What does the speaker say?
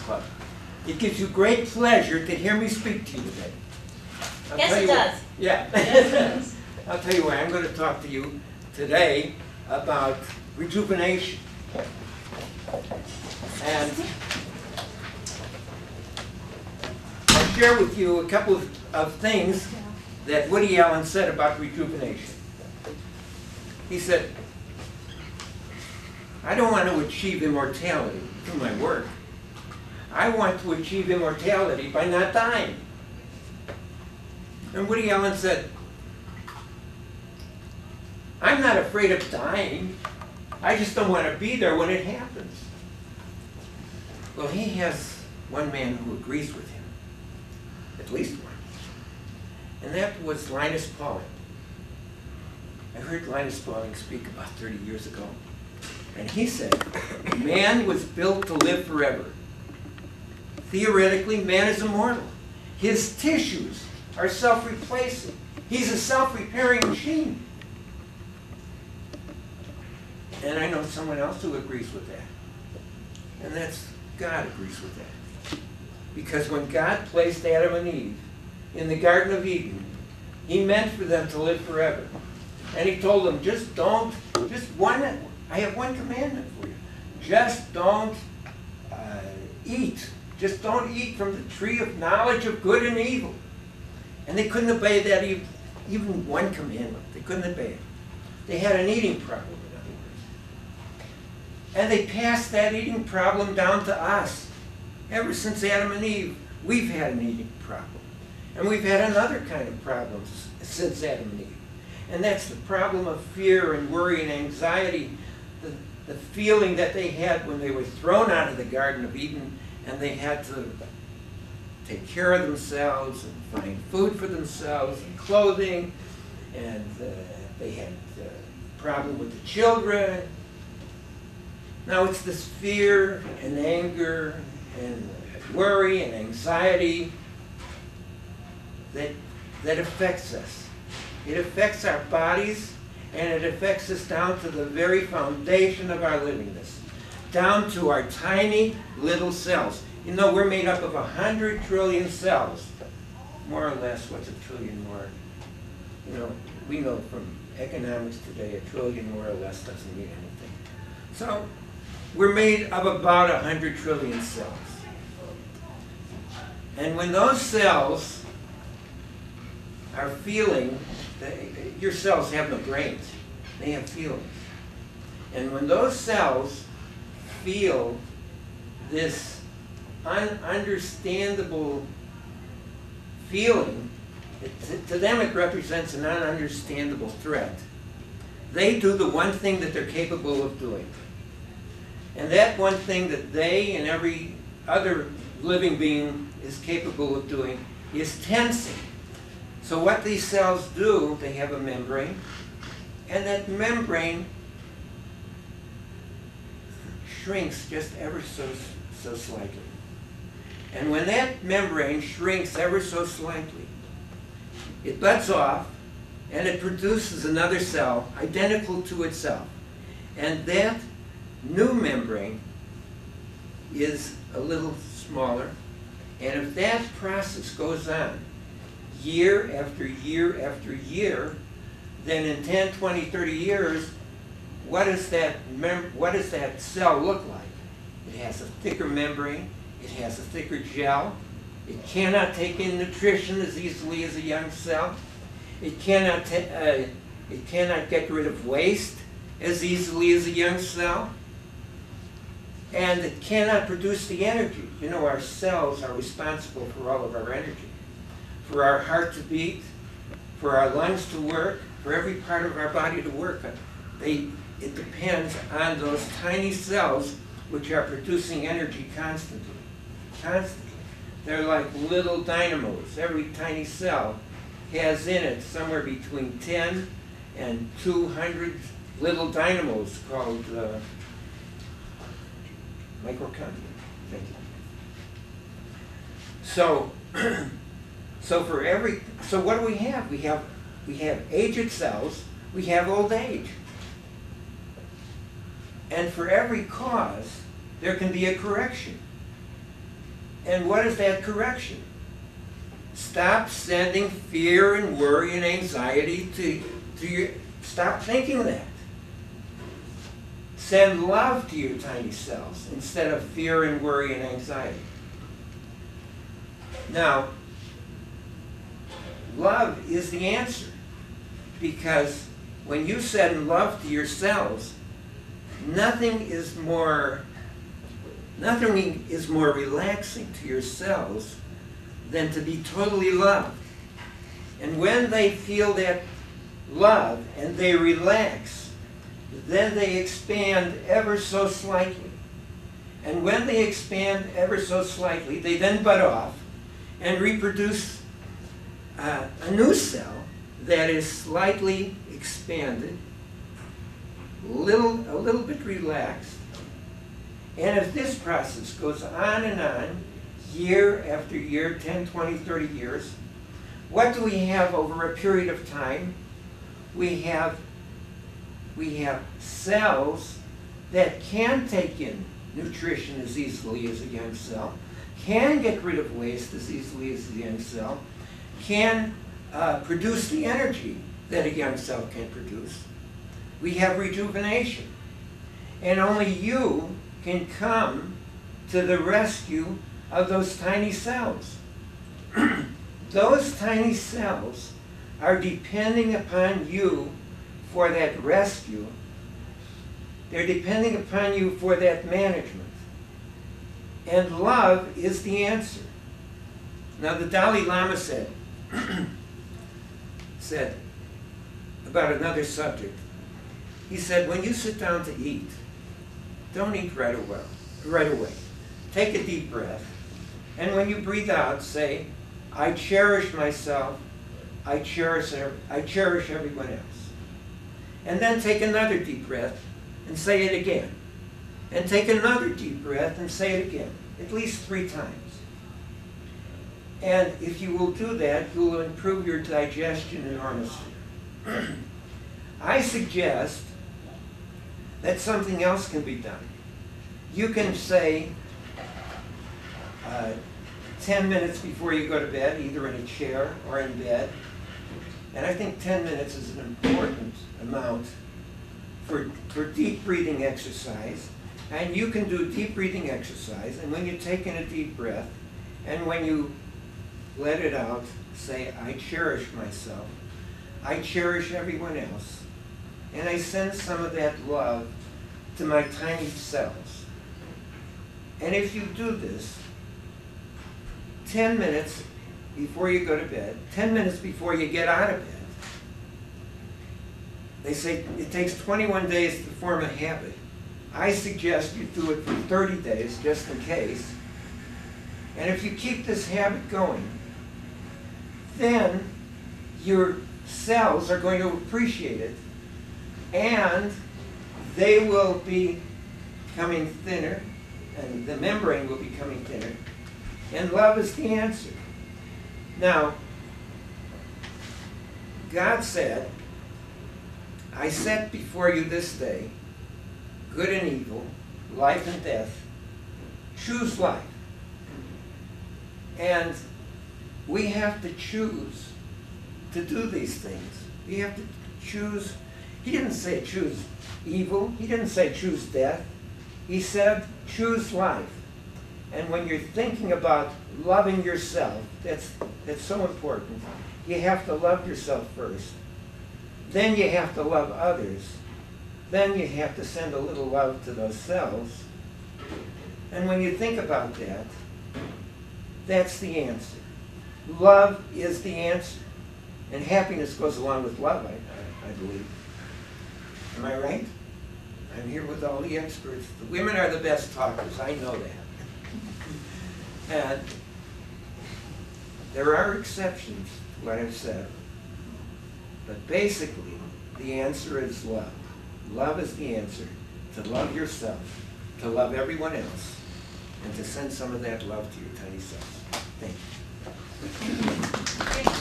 Club. It gives you great pleasure to hear me speak to you today. Yes, it does. Yeah. Yes, it does. I'll tell you why. I'm going to talk to you today about rejuvenation. And I'll share with you a couple of things that Woody Allen said about rejuvenation. He said, I don't want to achieve immortality through my work. I want to achieve immortality by not dying. And Woody Allen said, I'm not afraid of dying. I just don't want to be there when it happens. Well, he has one man who agrees with him, at least one. And that was Linus Pauling. I heard Linus Pauling speak about 30 years ago. And he said, man was built to live forever. Theoretically, man is immortal. His tissues are self-replacing. He's a self-repairing machine. And I know someone else who agrees with that. And that's God agrees with that. Because when God placed Adam and Eve in the Garden of Eden, he meant for them to live forever. And he told them, I have one commandment for you. Just don't eat. Just don't eat from the tree of knowledge of good and evil. And they couldn't obey that, even one commandment. They couldn't obey it. They had an eating problem, in other words. And they passed that eating problem down to us. Ever since Adam and Eve, we've had an eating problem. And we've had another kind of problem since Adam and Eve. And that's the problem of fear and worry and anxiety, the feeling that they had when they were thrown out of the Garden of Eden and they had to take care of themselves and find food for themselves and clothing, and they had a problem with the children. Now it's this fear and anger and worry and anxiety that affects us. It affects our bodies, and it affects us down to the very foundation of our livingness, down to our tiny little cells. You know, we're made up of 100 trillion cells, more or less. What's a trillion more? You know, we know from economics today, a trillion more or less doesn't mean anything. So, we're made of about 100 trillion cells. And when those cells are feeling, your cells have no brains, they have feelings. And when those cells feel this ununderstandable feeling, to them it represents an ununderstandable threat. They do the one thing that they're capable of doing. And that one thing that they and every other living being is capable of doing is tensing. So what these cells do, they have a membrane, and that membrane shrinks just ever so slightly. And when that membrane shrinks ever so slightly, it buds off and it produces another cell identical to itself. And that new membrane is a little smaller. And if that process goes on year after year after year, then in 10, 20, 30 years, what does that cell look like? It has a thicker membrane. It has a thicker gel. It cannot take in nutrition as easily as a young cell. It cannot get rid of waste as easily as a young cell. And it cannot produce the energy. You know, our cells are responsible for all of our energy. For our heart to beat, for our lungs to work, for every part of our body to work. It depends on those tiny cells which are producing energy constantly. They're like little dynamos. Every tiny cell has in it somewhere between 10 and 200 little dynamos called mitochondria. Thank you. So what do we have? We have aged cells. We have old age. And for every cause, there can be a correction. And what is that correction? Stop sending fear and worry and anxiety to your, stop thinking that. Send love to your tiny cells instead of fear and worry and anxiety. Now, love is the answer, because when you send love to your cells, nothing is more relaxing to your cells than to be totally loved. And when they feel that love and they relax, then they expand ever so slightly. And when they expand ever so slightly, they then bud off and reproduce a new cell that is slightly expanded, a little bit relaxed. And if this process goes on and on, year after year, 10, 20, 30 years, what do we have over a period of time? We have cells that can take in nutrition as easily as a young cell, can get rid of waste as easily as a young cell, can produce the energy that a young cell can produce. We have rejuvenation. And only you can come to the rescue of those tiny cells. Those tiny cells are depending upon you for that rescue. They're depending upon you for that management. And love is the answer. Now the Dalai Lama said about another subject, he said, when you sit down to eat, don't eat right away. Take a deep breath. And when you breathe out, say, I cherish myself, I cherish everyone else. And then take another deep breath and say it again. And take another deep breath and say it again, at least 3 times. And if you will do that, you will improve your digestion enormously. I suggest that something else can be done. You can say 10 minutes before you go to bed, either in a chair or in bed. And I think 10 minutes is an important amount for deep breathing exercise. And you can do deep breathing exercise, and when you take in a deep breath, and when you let it out, say, I cherish myself, I cherish everyone else, and I send some of that love to my tiny cells. And if you do this 10 minutes before you go to bed, 10 minutes before you get out of bed, they say it takes 21 days to form a habit. I suggest you do it for 30 days, just in case. And if you keep this habit going, then your cells are going to appreciate it, and they will be becoming thinner, and the membrane will be becoming thinner, and love is the answer. Now, God said, I set before you this day good and evil, life and death. Choose life. And we have to choose to do these things. We have to choose. He didn't say choose evil. He didn't say choose death. He said choose life. And when you're thinking about loving yourself, that's so important. You have to love yourself first. Then you have to love others. Then you have to send a little love to those cells. And when you think about that, that's the answer. Love is the answer. And happiness goes along with love, I believe. Am I right? I'm here with all the experts. The women are the best talkers, I know that. And there are exceptions to what I've said. But basically, the answer is love. Love is the answer. To love yourself, to love everyone else, and to send some of that love to your tiny cells. Thank you.